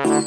नमस्कार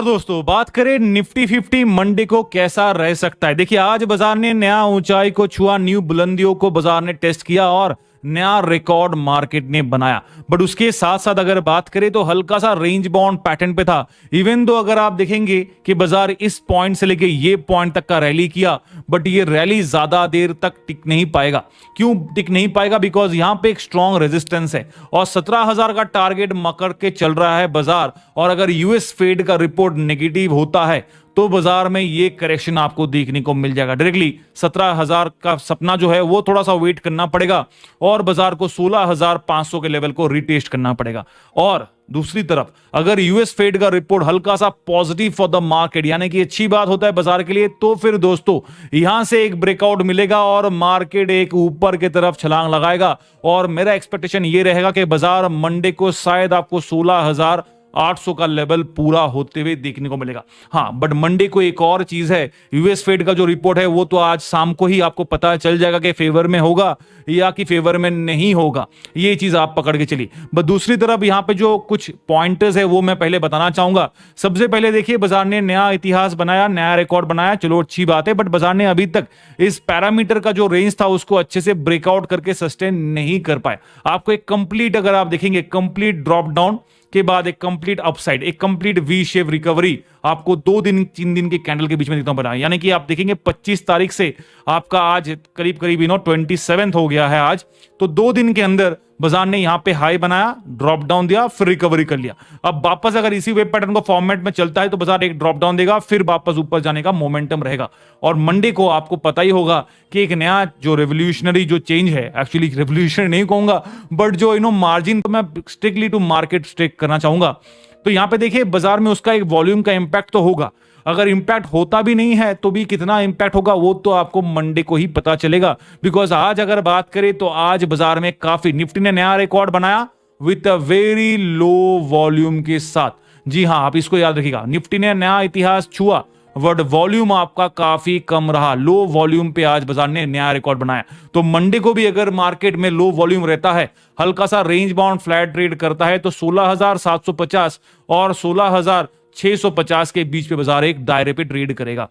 दोस्तों, बात करें निफ्टी 50 मंडे को कैसा रह सकता है। देखिए, आज बाजार ने नया ऊंचाई को छुआ, न्यू बुलंदियों को बाजार ने टेस्ट किया और नया रिकॉर्ड मार्केट ने बनाया। बट उसके साथ साथ अगर बात करें तो हल्का सा रेंज बाउंड पैटर्न पे था। इवन दो अगर आप देखेंगे कि बाजार इस पॉइंट से लेके ये पॉइंट तक का रैली किया, बट ये रैली ज्यादा देर तक टिक नहीं पाएगा। क्यों टिक नहीं पाएगा? बिकॉज यहां पे एक स्ट्रॉन्ग रेजिस्टेंस है और 17,000 का टारगेट मकर के चल रहा है बाजार। और अगर यूएस फेड का रिपोर्ट नेगेटिव होता है तो बाजार में ये करेक्शन आपको देखने को मिल जाएगा। डायरेक्टली 17,000 का सपना जो है वो थोड़ा सा वेट करना पड़ेगा और बाजार को 16,500 के लेवल को रिटेस्ट करना पड़ेगा। और दूसरी तरफ अगर यूएस फेड का रिपोर्ट हल्का सा पॉजिटिव फॉर द मार्केट, यानी कि अच्छी बात होता है बाजार के लिए, तो फिर दोस्तों यहां से एक ब्रेकआउट मिलेगा और मार्केट एक ऊपर की तरफ छलांग लगाएगा। और मेरा एक्सपेक्टेशन ये रहेगा कि बाजार मंडे को शायद आपको 16,800 का लेवल पूरा होते हुए देखने को मिलेगा। हाँ, बट मंडे को एक और चीज है, यूएस फेड का जो रिपोर्ट है वो तो आज शाम को ही आपको पता चल जाएगा कि फेवर में होगा या कि फेवर में नहीं होगा। ये चीज आप पकड़ के चलिए। बट दूसरी तरफ यहां पे जो कुछ पॉइंटर्स है वो मैं पहले बताना चाहूंगा। सबसे पहले देखिए, बाजार ने नया इतिहास बनाया, नया रिकॉर्ड बनाया, चलो अच्छी बात है। बट बाजार ने अभी तक इस पैरामीटर का जो रेंज था उसको अच्छे से ब्रेकआउट करके सस्टेन नहीं कर पाया। आपको एक कंप्लीट, अगर आप देखेंगे, कंप्लीट ड्रॉप डाउन के बाद एक कंप्लीट अपसाइड, एक कंप्लीट वी शेप रिकवरी आपको 2-3 दिन के कैंडल के बीच में दिखता बना। यानी कि आप देखेंगे 25 तारीख से आपका आज करीब करीब 27 हो गया है आज, तो 2 दिन के अंदर बाजार ने यहां पे हाई बनाया, ड्रॉप डाउन दिया, फिर रिकवरी कर लिया। अब वापस अगर इसी वेब पैटर्न को फॉर्मेट में चलता है तो बाजार एक ड्रॉप डाउन देगा, फिर वापस ऊपर जाने का मोमेंटम रहेगा। और मंडे को आपको पता ही होगा कि एक नया जो रेवोल्यूशनरी जो चेंज है, एक्चुअली रेवोल्यूशनरी नहीं कहूंगा, बट जो मार्जिन तो मैं स्ट्रिक्टली टू मार्केट स्टेक करना चाहूंगा। तो यहां पे देखिए बाजार में उसका एक वॉल्यूम का इंपैक्ट तो होगा। अगर इंपैक्ट होता भी नहीं है तो भी कितना इंपैक्ट होगा वो तो आपको मंडे को ही पता चलेगा। बिकॉज आज अगर बात करें तो आज बाजार में काफी, निफ्टी ने नया रिकॉर्ड बनाया with a very low volume के साथ। जी हां, आप इसको याद रखिएगा, निफ्टी ने नया इतिहास छुआ बट वॉल्यूम आपका काफी कम रहा। लो वॉल्यूम पे आज बाजार ने नया रिकॉर्ड बनाया। तो मंडे को भी अगर मार्केट में लो वॉल्यूम रहता है, हल्का सा रेंज बाउंड फ्लैट ट्रेड करता है, तो 16,750 और 16,650 के बीच पे बाजार एक दायरे पे ट्रेड करेगा।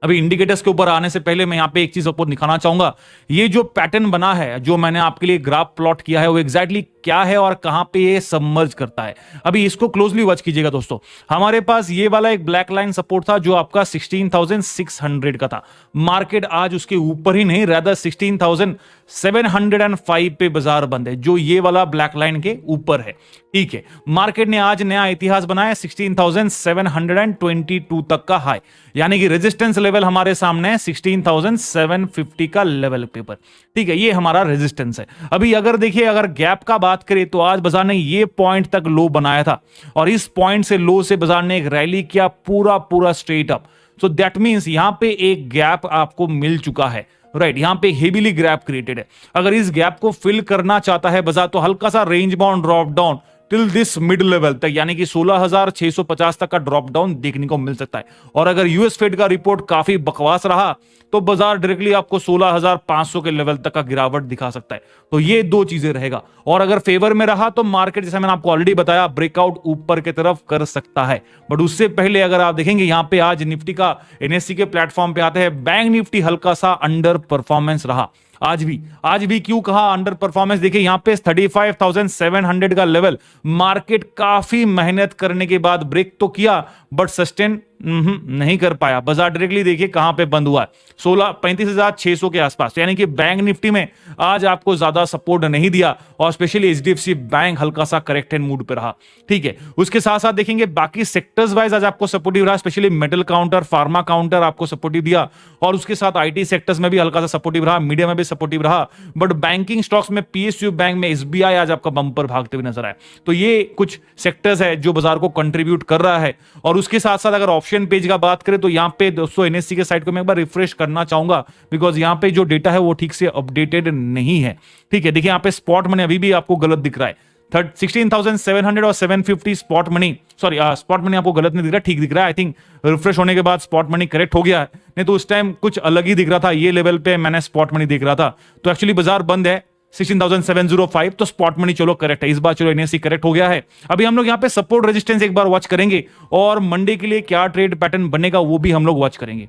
अभी इंडिकेटर्स के ऊपर आने से पहले मैं यहां पे एक चीज आपको दिखाना चाहूंगा। ये जो पैटर्न बना है, जो मैंने आपके लिए ग्राफ प्लॉट किया है, वो एग्जैक्टली क्या है और कहां पे ये सबमर्ज करता है। अभी इसको क्लोजली वॉच कीजिएगा दोस्तों। हमारे पास ये वाला एक ब्लैक लाइन सपोर्ट था जो आपका 16,600 का था। मार्केट आज उसके ऊपर ही नहीं, रादर 16,705 पे बाजार बंद है, जो ये वाला ब्लैक लाइन के ऊपर है। ठीक है, मार्केट ने आज नया इतिहास बनाया, 16,722 तक का हाई, यानी कि रेजिस्टेंस लेवल हमारे सामने है 16,750 का लेवल पेपर। ठीक है, ये हमारा रेजिस्टेंस है। अभी अगर देखिए, अगर गैप का बात करें तो आज बाजार ने ये पॉइंट तक लो बनाया था और इस पॉइंट से लो से बाजार ने एक रैली किया पूरा straight up. So that means यहां पे एक गैप आपको मिल चुका है। राइट, यहां पे हेवीली गैप क्रिएटेड है। अगर इस गैप को फिल करना चाहता है बाजार तो हल्का सा range bound drop down till this mid level तक, यानी कि 16,650 तक का ड्रॉप डाउन देखने को मिल सकता है। और अगर यूएस फेड का रिपोर्ट काफी बकवास रहा तो बाजार डायरेक्टली आपको 16,500 के लेवल तक का गिरावट दिखा सकता है। तो ये दो चीजें रहेगा। और अगर फेवर में रहा तो मार्केट, जैसा मैंने आपको ऑलरेडी बताया, ब्रेकआउट ऊपर की तरफ कर सकता है। बट उससे पहले अगर आप देखेंगे यहां पे आज निफ्टी का एनएससी के प्लेटफॉर्म पे आते हैं, बैंक निफ्टी हल्का सा अंडर परफॉर्मेंस रहा। आज भी क्यों कहा अंडर परफॉर्मेंस? देखिए यहां पे 35,700 का लेवल मार्केट काफी मेहनत करने के बाद ब्रेक तो किया बट सस्टेन नहीं कर पाया। बाजार डायरेक्टली देखिए कहां पे बंद हुआ है, 35,600 के आसपास। यानी कि बैंक निफ्टी में आज आपको ज्यादा सपोर्ट नहीं दिया और स्पेशली एचडीएफसी बैंक हल्का सा करेक्टेड मूड पे रहा। ठीक है, उसके साथ साथ देखेंगे बाकी सेक्टर्स वाइज आज आपको सपोर्टिव रहा, specially metal counter, pharma counter आपको सपोर्टिव दिया और उसके साथ आईटी सेक्टर्स में भी हल्का सा सपोर्टिव रहा, मीडिया में भी सपोर्टिव रहा। बट बैंकिंग स्टॉक्स में पीएसयू बैंक में एसबीआई आज आपका बंपर भागते हुए नजर आए। तो ये कुछ सेक्टर्स है जो बाजार को कंट्रीब्यूट कर रहा है। और उसके साथ साथ अगर ऑप्शन ऑप्शन पेज का बात करें तो यहाँ पे दोस्तों एनएससी के साइट को मैं एक बार रिफ्रेश करना चाहूंगा, बिकॉज यहाँ पे जो डेटा है वो ठीक से अपडेटेड नहीं है। ठीक है, देखिए यहाँ पे स्पॉट मनी अभी भी आपको गलत दिख रहा है, 16,700 और 750 spot money, sorry spot money आपको गलत नहीं दिख रहा, ठीक दिख रहा है। आई थिंक रिफ्रेश होने के बाद स्पॉट मनी करेक्ट हो गया है, नहीं तो उस टाइम कुछ अलग ही दिख रहा था, ये लेवल पे मैंने स्पॉट मनी दिख रहा था। तो एक्चुअली बाजार बंद है 16,705, तो स्पॉट मनी चलो करेक्ट है, इस बार चलो एनएससी करेक्ट हो गया है। अभी हम लोग यहाँ पे सपोर्ट रेजिस्टेंस एक बार वॉच करेंगे और मंडे के लिए क्या ट्रेड पैटर्न बनेगा वो भी हम लोग वॉच करेंगे।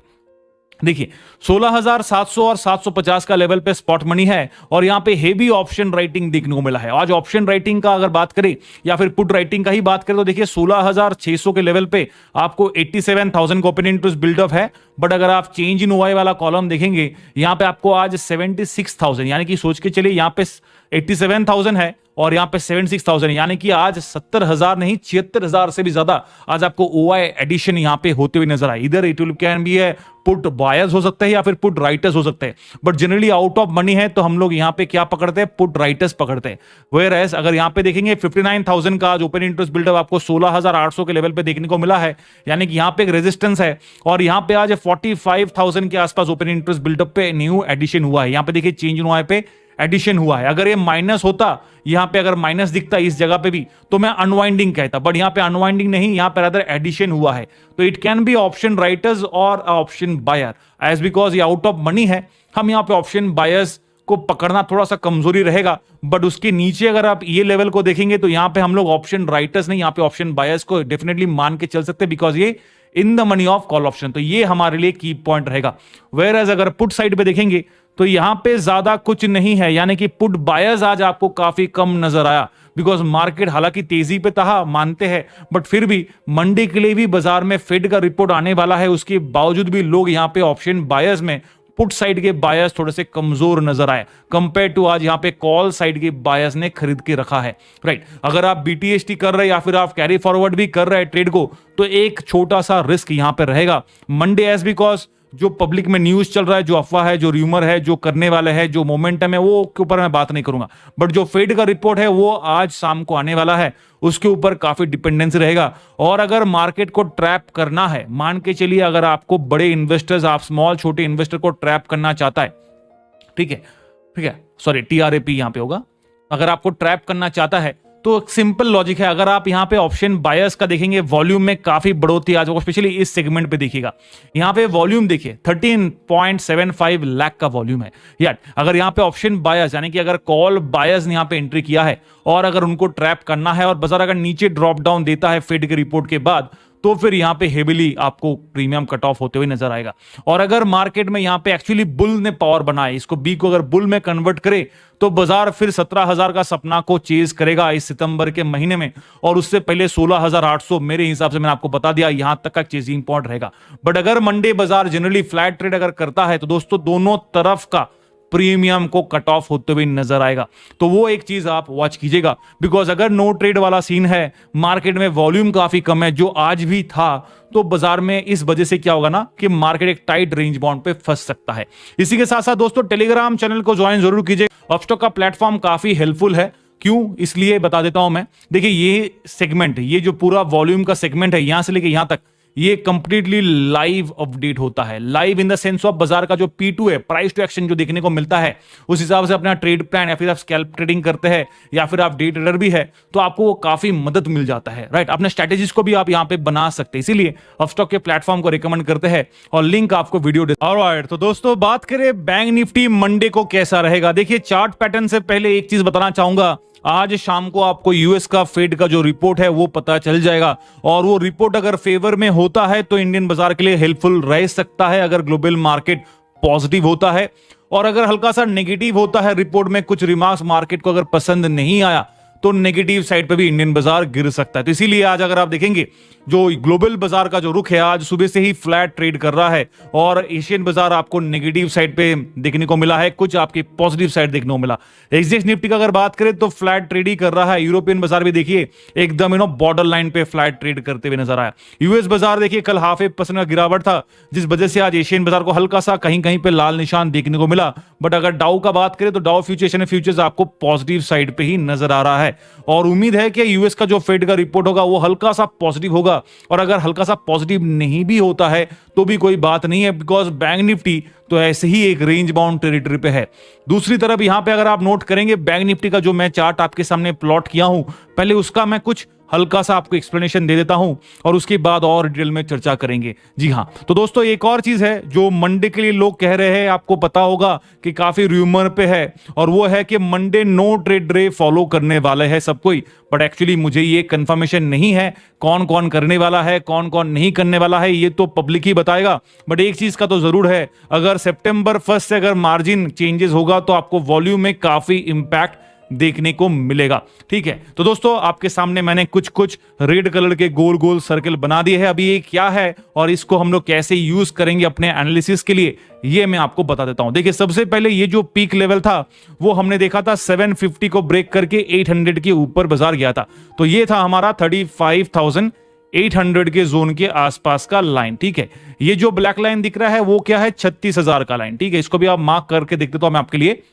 देखिए 16,700 और 750 का लेवल पे स्पॉट मनी है और यहां पे हेवी ऑप्शन राइटिंग देखने को मिला है। आज ऑप्शन राइटिंग का अगर बात करें या फिर पुट राइटिंग का ही बात करें तो देखिए 16,600 के लेवल पे आपको 87,000 का ओपन इंटरेस्ट बिल्डअप है, बट अगर आप चेंज इन ओआई वाला कॉलम देखेंगे यहां पे आपको आज 76,000, यानी कि सोच के चलिए यहां पे 87,000 है और यहां पे 76,000, यानी कि आज 70,000 नहीं 76,000 से भी ज्यादा आज आपको ओआई एडिशन यहां पे होते हुए नजर आए। इधर इट विल कैन बी है पुट बायर्स हो सकते हैं या फिर पुट राइटर्स हो सकते हैं, but generally out of money है तो हम लोग यहां पे क्या पकड़ते हैं, पुट राइटर्स पकड़ते हैं। वेयर एज अगर यहां पे देखेंगे 59,000 का आज ओपन इंटरेस्ट बिल्डअप आपको 16,800 के लेवल पे देखने को मिला है, यानी कि यहां पे एक रेजिस्टेंस है और यहां पे आज 45,000 के आसपास ओपन इंटरेस्ट बिल्डअप पे न्यू एडिशन हुआ है। यहां पे देखिए चेंज इन हुआ पे एडिशन हुआ है, अगर ये माइनस होता, यहां पे अगर माइनस दिखता इस जगह पे भी तो मैं अनवाइंडिंग कहता, बट यहां पे अनवाइंडिंग नहीं, यहां पे अदर एडिशन हुआ है। तो it can be option writers और ऑप्शन बायर, एज बिकॉज ये आउट ऑफ मनी है, हम यहां पे ऑप्शन बायर्स को पकड़ना थोड़ा सा कमजोरी रहेगा, बट उसके नीचे अगर आप ये लेवल को देखेंगे तो यहां पे हम लोग ऑप्शन राइटर्स नहीं, यहां पे ऑप्शन बायर्स को डेफिनेटली मान के चल सकते हैं, बिकॉज ये in the money of call option, तो ये हमारे लिए की पॉइंट रहेगा। वेयर एज अगर पुट साइड पे देखेंगे तो यहां पे ज्यादा कुछ नहीं है, यानी कि पुट बायर्स आज आपको काफी कम नजर आया, बिकॉज मार्केट हालांकि तेजी पे था मानते हैं, बट फिर भी मंडे के लिए भी बाजार में फेड का रिपोर्ट आने वाला है, उसके बावजूद भी लोग यहां पे ऑप्शन बायर्स में पुट साइड के बायर्स थोड़े से कमजोर नजर आए कंपेयर टू आज यहां पे कॉल साइड के बायर्स ने खरीद के रखा है। राइट, अगर आप बीटीएसटी कर रहे हैं या फिर आप कैरी फॉरवर्ड भी कर रहे हैं ट्रेड को, तो एक छोटा सा रिस्क यहां पे रहेगा मंडे, एज बिकॉज जो पब्लिक में न्यूज चल रहा है, जो अफवाह है, जो र्यूमर है, जो करने वाले है, जो मोमेंटम है, वो के ऊपर मैं बात नहीं करूंगा, बट जो फेड का रिपोर्ट है वो आज शाम को आने वाला है, उसके ऊपर काफी डिपेंडेंसी रहेगा। और अगर मार्केट को ट्रैप करना है, मान के चलिए अगर आपको बड़े इन्वेस्टर्स, आप स्मॉल छोटे इन्वेस्टर को ट्रैप करना चाहता है, ठीक है, सॉरी टीआरएपी यहां पे होगा, अगर आपको ट्रैप करना चाहता है तो सिंपल लॉजिक है, अगर आप यहां पे ऑप्शन बायर्स का देखेंगे वॉल्यूम में काफी बढ़ोतरी आज, स्पेशली इस सेगमेंट पे देखिएगा, यहां पे वॉल्यूम देखिए 13.75 लाख का वॉल्यूम है यार। अगर यहां पे ऑप्शन बायर्स यानी कि अगर कॉल बायर्स ने यहां पे एंट्री किया है और अगर उनको ट्रैप करना है और बाजार अगर नीचे ड्रॉप डाउन देता है फेड के रिपोर्ट के बाद, तो फिर यहां पे हेवीली आपको प्रीमियम कट ऑफ होते हुए नजर आएगा। और अगर मार्केट में यहां पे एक्चुअली बुल ने पावर बनाया, इसको बी को अगर बुल में कन्वर्ट करे तो बाजार फिर 17,000 का सपना को चेज करेगा इस सितंबर के महीने में, और उससे पहले 16,800 मेरे हिसाब से मैंने आपको बता दिया यहां तक का चेजिंग पॉइंट रहेगा। बट अगर मंडे बाजार जनरली फ्लैट ट्रेड अगर करता है तो दोस्तों दोनों तरफ का प्रीमियम को कट ऑफ होते हुए नजर आएगा, तो वो एक चीज आप वॉच कीजिएगा, बिकॉज अगर नो ट्रेड वाला सीन है, मार्केट में वॉल्यूम काफी कम है जो आज भी था, तो बाजार में इस वजह से क्या होगा ना कि मार्केट एक टाइट रेंज बाउंड पे फंस सकता है। इसी के साथ साथ दोस्तों टेलीग्राम चैनल को ज्वाइन जरूर कीजिए, अपस्टॉक का प्लेटफॉर्म काफी हेल्पफुल है, क्यों इसलिए बता देता हूं मैं। देखिए ये सेगमेंट, ये जो पूरा वॉल्यूम का सेगमेंट है यहां से लेके यहां तक, ये कंप्लीटली लाइव अपडेट होता है, live in the sense of बाजार का जो P2 है, प्राइस टू एक्शन जो देखने को मिलता है, उस हिसाब से अपना ट्रेड प्लान या फिर आप स्कैल्प ट्रेडिंग करते हैं या फिर आप डे ट्रेडर भी है तो आपको काफी मदद मिल जाता है। राइट, अपने स्ट्रेटेजीज को भी आप यहां पे बना सकते हैं, इसीलिए अपस्टॉक के प्लेटफॉर्म को रिकमेंड करते हैं और लिंक आपको वीडियो। ऑलराइट, तो दोस्तों बात करें बैंक निफ्टी मंडे को कैसा रहेगा। देखिए चार्ट पैटर्न से पहले एक चीज बताना चाहूंगा, आज शाम को आपको यूएस का फेड का जो रिपोर्ट है वो पता चल जाएगा, और वो रिपोर्ट अगर फेवर में होता है तो इंडियन बाजार के लिए हेल्पफुल रह सकता है अगर ग्लोबल मार्केट पॉजिटिव होता है, और अगर हल्का सा नेगेटिव होता है रिपोर्ट में कुछ रिमार्क्स मार्केट को अगर पसंद नहीं आया तो नेगेटिव साइड पे भी इंडियन बाजार गिर सकता है। तो इसीलिए आज अगर आप देखेंगे जो ग्लोबल बाजार का जो रुख है आज सुबह से ही फ्लैट ट्रेड कर रहा है, और एशियन बाजार आपको नेगेटिव साइड पे देखने को मिला है, कुछ आपकी पॉजिटिव साइड देखने को मिला। एक्सचेंज निफ्टी का अगर बात करें तो फ्लैट ट्रेड ही कर रहा है, यूरोपियन बाजार भी देखिए एकदम बॉर्डर लाइन पे फ्लैट ट्रेड करते हुए नजर आया। यूएस बाजार देखिए कल 0.5% का गिरावट था, जिस वजह से आज एशियन बाजार को हल्का सा कहीं कहीं पे लाल निशान देखने को मिला। बट अगर डाउ का बात करें तो डाउ फ्यूचर्स आपको पॉजिटिव साइड पे ही नजर आ रहा है। है और उम्मीद है कि यूएस का जो फेड का रिपोर्ट होगा वो हल्का सा पॉजिटिव होगा। और अगर हल्का सा पॉजिटिव नहीं भी होता है तो भी कोई बात नहीं है, बिकॉज बैंक निफ्टी तो ऐसे ही एक रेंज बाउंड टेरिटरी पे है। दूसरी तरफ यहां पे अगर आप नोट करेंगे बैंक निफ्टी का जो मैं चार्ट आपके सामने प्लॉट किया हूं, पहले उसका मैं कुछ हल्का सा आपको एक्सप्लेनेशन दे देता हूं और उसके बाद और डिटेल में चर्चा करेंगे। जी हां, तो दोस्तों एक और चीज है जो मंडे के लिए लोग कह रहे हैं, आपको पता होगा कि काफी रूमर पे है, और वो है कि Monday no trade day follow करने वाले हैं सब कोई। बट एक्चुअली मुझे ये कंफर्मेशन नहीं है कौन कौन करने वाला है, कौन कौन नहीं करने वाला है, ये तो पब्लिक ही बताएगा। बट एक चीज का तो जरूर है, अगर सितंबर 1 से अगर मार्जिन चेंजेस होगा तो आपको वॉल्यूम में काफी इंपैक्ट देखने को मिलेगा। ठीक है, तो दोस्तों आपके सामने मैंने कुछ कुछ रेड कलर के गोल गोल सर्कल बना दिए हैं। अभी ये क्या है और इसको हम लोग कैसे यूज करेंगे अपने एनालिसिस के लिए, ये मैं आपको बता देता हूं। देखिए सबसे पहले ये जो पीक लेवल था वो हमने देखा था 750 को ब्रेक करके 800 के ऊपर बाजार गया था, तो ये था हमारा 35,800 के जोन के आसपास का लाइन। ठीक है, ये जो ब्लैक लाइन दिख रहा है वो क्या है, 36,000 का लाइन। ठीक है, इसको भी आप मार्क करके देखते तो मैं आपके लिए।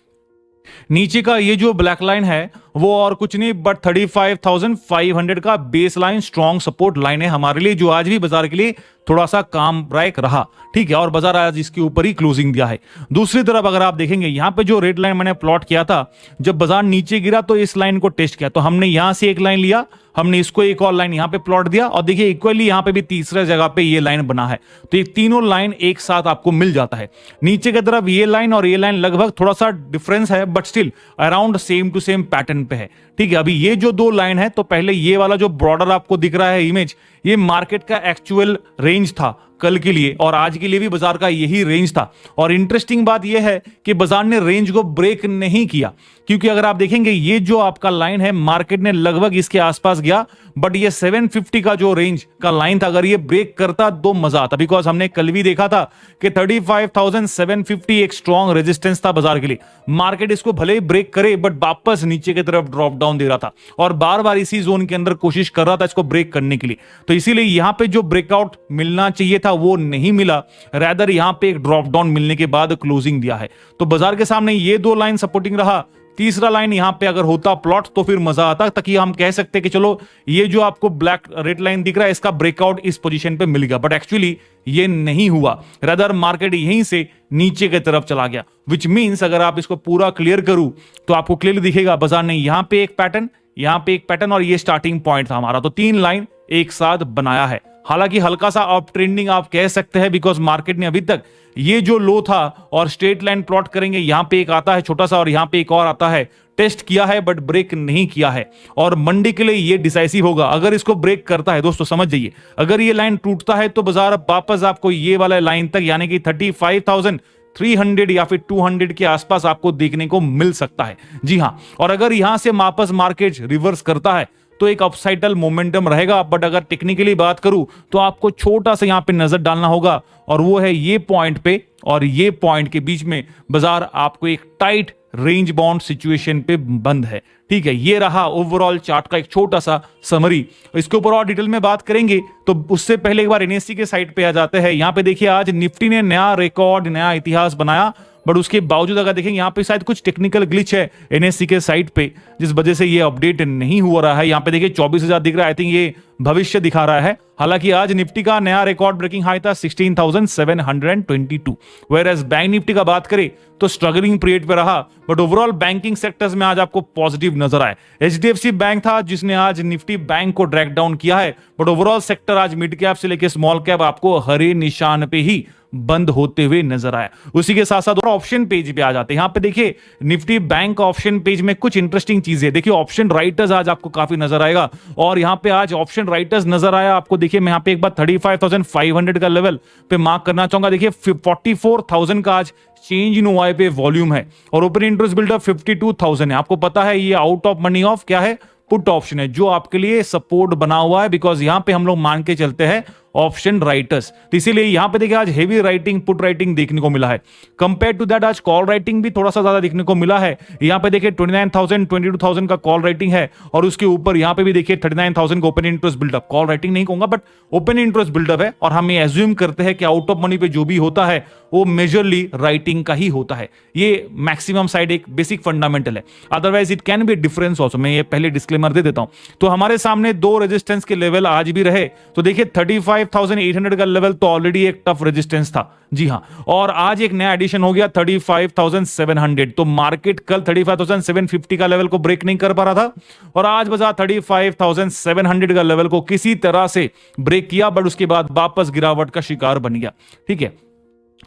नीचे का ये जो ब्लैक लाइन है वो और कुछ नहीं बट 35,500 का base line strong support line है हमारे लिए, जो आज भी बाजार के लिए थोड़ा सा काम ब्रेक रहा। ठीक है, और बाजार आज इसके ऊपर ही क्लोजिंग दिया है। दूसरी तरफ अगर आप देखेंगे यहां पे जो रेड लाइन मैंने प्लॉट किया था, जब बाजार नीचे गिरा तो इस लाइन को टेस्ट किया, तो हमने यहां से एक लाइन लिया, हमने इसको एक और लाइन यहां पे प्लॉट दिया, और देखिए इक्वली यहां पे भी तीसरा जगह पे ये लाइन बना है, तो ये तीनों लाइन एक साथ आपको मिल जाता है। नीचे की तरफ ये लाइन और ये लाइन लगभग थोड़ा सा डिफरेंस है but still around same to same pattern पे है। ठीक है, अभी ये जो दो लाइन है, तो पहले ये वाला जो बॉर्डर आपको दिख रहा है इमेज, ये मार्केट का एक्चुअल रेंज था कल के लिए, और आज के लिए भी बाजार का यही रेंज था। और इंटरेस्टिंग बात यह है कि बाजार ने रेंज को ब्रेक नहीं किया, क्योंकि अगर आप देखेंगे ये जो आपका लाइन है मार्केट ने लगभग इसके आसपास गया, बट ये 750 का जो रेंज का लाइन था अगर ये ब्रेक करता तो मजा आता, बिकॉज हमने कल भी देखा था कि 35,750 एक स्ट्रॉन्ग रेजिस्टेंस था बाजार के लिए। मार्केट इसको भले ही ब्रेक करे बट वापस नीचे की तरफ ड्रॉप डाउन दे रहा था और बार बार इसी जोन के अंदर कोशिश कर रहा था इसको ब्रेक करने के लिए। तो इसीलिए यहां पे जो ब्रेकआउट मिलना चाहिए था वो नहीं मिला, रैदर यहां पे एक ड्रॉप डाउन मिलने के बाद क्लोजिंग दिया है। तो बाजार के सामने ये दो लाइन सपोर्टिंग रहा, तीसरा लाइन यहां पे अगर होता प्लॉट तो फिर मजा आता, ताकि हम कह सकते कि चलो ये जो आपको ब्लैक रेड लाइन दिख रहा है इसका ब्रेकआउट इस पोजीशन पे मिल गया, बट एक्चुअली ये नहीं हुआ, रदर मार्केट यहीं से नीचे की तरफ चला गया। विच मींस अगर आप इसको पूरा क्लियर करूं तो आपको क्लियर दिखेगा बाजार ने यहां पे एक पैटर्न, यहां पे एक पैटर्न और ये स्टार्टिंग पॉइंट था हमारा, तो तीन लाइन एक साथ बनाया है। हालांकि हल्का सा अप ट्रेंडिंग आप कह सकते हैं, बिकॉज मार्केट ने अभी तक ये जो लो था और स्ट्रेट लाइन प्लॉट करेंगे, यहां पे एक आता है छोटा सा और यहां पे एक और आता है, टेस्ट किया है बट ब्रेक नहीं किया है। और मंडी के लिए ये डिसाइसिव होगा, अगर इसको ब्रेक करता है दोस्तों समझ जाइए, अगर ये लाइन टूटता है तो बाजार वापस आपको ये वाला लाइन तक यानी कि 35,300 या फिर 200 के आसपास आपको देखने को मिल सकता है। जी हां, और अगर यहां से वापस मार्केट रिवर्स करता है तो एक अपसाइडल मोमेंटम रहेगा, बट अगर टेक्निकली बात करूं तो आपको छोटा सा यहां पे नजर डालना होगा, और वो है ये पॉइंट पे और ये पॉइंट के बीच में बाजार आपको एक टाइट रेंज बाउंड सिचुएशन पे बंद है। ठीक है, ये रहा ओवरऑल चार्ट का एक छोटा सा समरी। इसके ऊपर और डिटेल में बात करेंगे, तो उससे पहले एक बार एनएससी के साइड पे आ जाते हैं। यहां पे देखिए आज निफ्टी ने नया रिकॉर्ड, नया इतिहास बनाया, बट उसके बावजूद अगर देखेंगे यहाँ पे शायद कुछ टेक्निकल ग्लिच है एनएससी के साइट पे, जिस वजह से ये अपडेट नहीं हो रहा है। यहाँ पे देखिए 24,000 दिख रहा है, आई थिंक ये भविष्य दिखा रहा है। हालांकि आज निफ्टी का नया रिकॉर्ड ब्रेकिंग हाई था 16,722, वेयरएज बैंक निफ्टी का बात करें तो स्ट्रगलिंग पीरियड पे रहा, बट ओवरऑल बैंकिंग सेक्टर्स में आज आपको पॉजिटिव नजर आए। एचडीएफसी बैंक था जिसने आज निफ्टी बैंक को ड्रैग डाउन किया है, बट ओवरऑल सेक्टर आज मिड कैप से लेकर स्मॉल कैप आपको हरे निशान पे ही बंद होते हुए नजर आया। उसी के साथ साथ ऑप्शन पेज पे आ जाते हैं। यहां पे देखिए निफ्टी बैंक ऑप्शन पेज में कुछ इंटरेस्टिंग चीजें, देखिए ऑप्शन राइटर्स आज आपको काफी नजर आएगा, और यहां पे आज ऑप्शन राइटर्स नजर आया आपको। देखिए मैं यहां पे एक बार 35,500 का लेवल पे मार्क करना चाहूंगा। देखिए 44,000 का आज चेंज इन ओआई पे वॉल्यूम है, और ओपन इंटरेस्ट बिल्डअप 52,000 है। आपको पता है ये आउट ऑफ मनी ऑफ क्या है, पुट ऑप्शन है, जो आपके लिए सपोर्ट बना हुआ है, बिकॉज यहां पे हम लोग मान के चलते हैं ऑप्शन राइटर्स। तो इसीलिए यहां पे देखिए आज हेवी राइटिंग, पुट राइटिंग देखने को मिला है। कंपेयर टू दैट आज कॉल राइटिंग भी थोड़ा सा ज्यादा देखने को मिला है। यहां पे देखिए 29,000 22,000 का कॉल राइटिंग है और उसके ऊपर यहां पे भी देखिए 39,000 का open interest buildup. Call writing नहीं कहूंगा बट ओपन इंटरेस्ट बिल्डअप है और हम ये एज्यूम करते हैं कि आउट ऑफ मनी पे जो भी होता है वो मेजरली राइटिंग का ही होता है। ये मैक्सिमम साइड एक बेसिक फंडामेंटल है, otherwise it can be difference also. मैं ये पहले डिस्क्लेमर दे देता हूं। तो हमारे सामने दो रेजिस्टेंस के लेवल आज भी रहे। तो देखिए 35,800 का लेवल तो ऑलरेडी एक टफ रेजिस्टेंस था, जी हां, और आज एक नया एडिशन हो गया 35,700। तो मार्केट कल 35,750 का लेवल को ब्रेक नहीं कर पा रहा था और आज बाजार 35,700 का लेवल को किसी तरह से ब्रेक किया, बट उसके बाद वापस गिरावट का शिकार बन गया। ठीक है,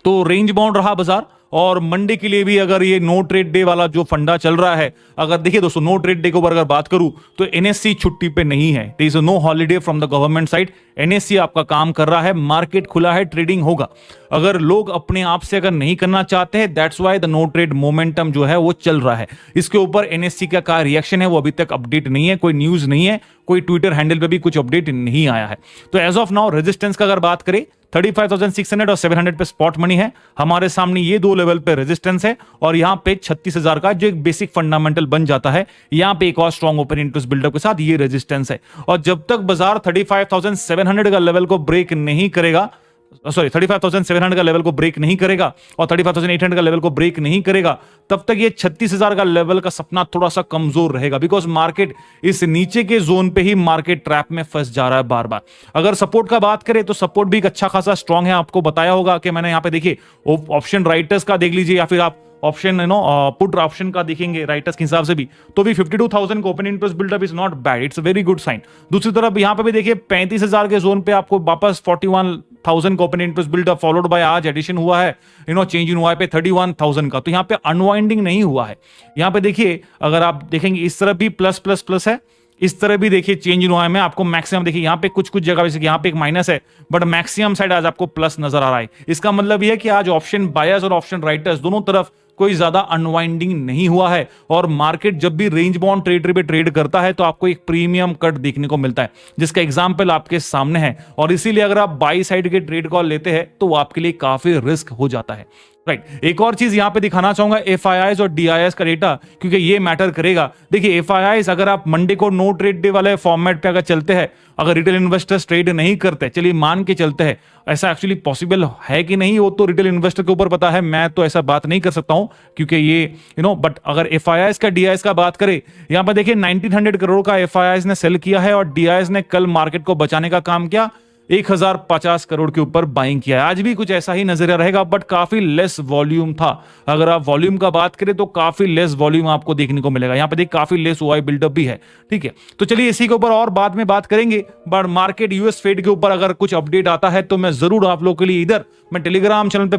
तो रेंज बाउंड रहा बाजार। और मंडे के लिए भी अगर ये नो ट्रेड डे वाला जो फंडा चल रहा है, अगर देखिए दोस्तों नो ट्रेड डे के ऊपर अगर बात करूं तो एनएससी छुट्टी पे नहीं है। There is no holiday from the government side. NSC आपका काम कर रहा है, मार्केट खुला है, ट्रेडिंग होगा। अगर लोग अपने आप से अगर नहीं करना चाहते हैं, that's why the no trade momentum जो है वो चल रहा है। इसके ऊपर एनएससी का क्या रिएक्शन है वो अभी तक अपडेट नहीं है, कोई न्यूज नहीं है, कोई ट्विटर हैंडल पे भी कुछ अपडेट नहीं आया है। तो एज ऑफ नाउ रेजिस्टेंस का अगर बात करें 35,600 और 700 पे स्पॉट मनी है। हमारे सामने ये दो लेवल पे रेजिस्टेंस है और यहां पे 36,000 का जो एक बेसिक फंडामेंटल बन जाता है, यहां पे एक और स्ट्रॉन्ग ओपन इंटरेस्ट बिल्डअप के साथ ये रेजिस्टेंस है। और जब तक बाजार 35,700 का लेवल को ब्रेक नहीं करेगा, सॉरी 35,700 का लेवल को ब्रेक नहीं करेगा और 35,800 का लेवल को ब्रेक नहीं करेगा, तब तक ये 36,000 का लेवल का सपना थोड़ा सा कमजोर रहेगा। बिकॉज मार्केट इस नीचे के जोन पे ही मार्केट ट्रैप में फंस जा रहा है बार बार। अगर सपोर्ट का बात करें तो सपोर्ट भी एक अच्छा खासा स्ट्रॉन्ग है। आपको बताया होगा कि मैंने यहां पे देखिए ऑप्शन राइटर्स का देख लीजिए या फिर आप ऑप्शन पुट ऑप्शन का देखेंगे राइटर्स के हिसाब से भी, तो भी 52,000 का open interest buildup is not bad, it's a very good sign. दूसरी तरफ यहां पे भी देखिए 35,000 के जोन पे आपको वापस 41,000 का open interest buildup followed by आज एडिशन हुआ है, चेंज इन हुआ है पे 31,000 का। तो यहां पे अनवाइंडिंग नहीं हुआ है। यहां पे देखिए अगर आप देखेंगे इस तरफ भी प्लस प्लस प्लस है, इस तरह भी देखिए चेंज इन हुआ है। मैं आपको मैक्सिमम देखिए यहां पे कुछ कुछ जगह वैसे यहां पे एक माइनस है, बट मैक्सिमम साइड आज आपको प्लस नजर आ रहा है। इसका मतलब यह है कि आज ऑप्शन बायर्स और ऑप्शन राइटर्स दोनों तरफ कोई ज्यादा अनवाइंडिंग नहीं हुआ है। और मार्केट जब भी रेंज बाउंड टेरिटरी पे ट्रेड करता है तो आपको एक प्रीमियम कट देखने को मिलता है, जिसका एग्जांपल आपके सामने है। और इसीलिए अगर आप बाई साइड के ट्रेड कॉल लेते हैं तो वो आपके लिए काफी रिस्क हो जाता है। राइट, एक और चीज यहां पे दिखाना चाहूंगा एफआईआईज और डीआईएस का डेटा, क्योंकि ये मैटर करेगा। देखिए एफआईआईज अगर आप मंडे को नो ट्रेड डे वाले फॉर्मेट पे अगर चलते हैं, अगर रिटेल इन्वेस्टर्स ट्रेड नहीं करते, चलिए मान के चलते हैं, ऐसा एक्चुअली पॉसिबल है कि नहीं वो तो रिटेल इन्वेस्टर के ऊपर पता है, मैं तो ऐसा बात नहीं कर सकता हूं क्योंकि ये बट अगर एफआईआईज का डीआईएस का बात करें, यहां पर देखिए 1900 करोड़ का एफआईआईज ने सेल किया है और डीआईएस ने कल मार्केट को बचाने का काम किया, 1050 करोड़ के ऊपर बाइंग किया है। आज भी कुछ ऐसा ही नजरिया रहेगा बट काफी लेस वॉल्यूम था। अगर आप वॉल्यूम का बात करें तो काफी लेस वॉल्यूम आपको देखने को मिलेगा। यहां पे देख काफी लेस ओआई बिल्डअप भी है। ठीक है, तो चलिए इसी के ऊपर और बाद में बात करेंगे। बट मार्केट यूएस फेड के ऊपर अगर कुछ अपडेट आता है तो मैं जरूर आप लोगों के लिए इधर मैं टेलीग्राम चैनल पे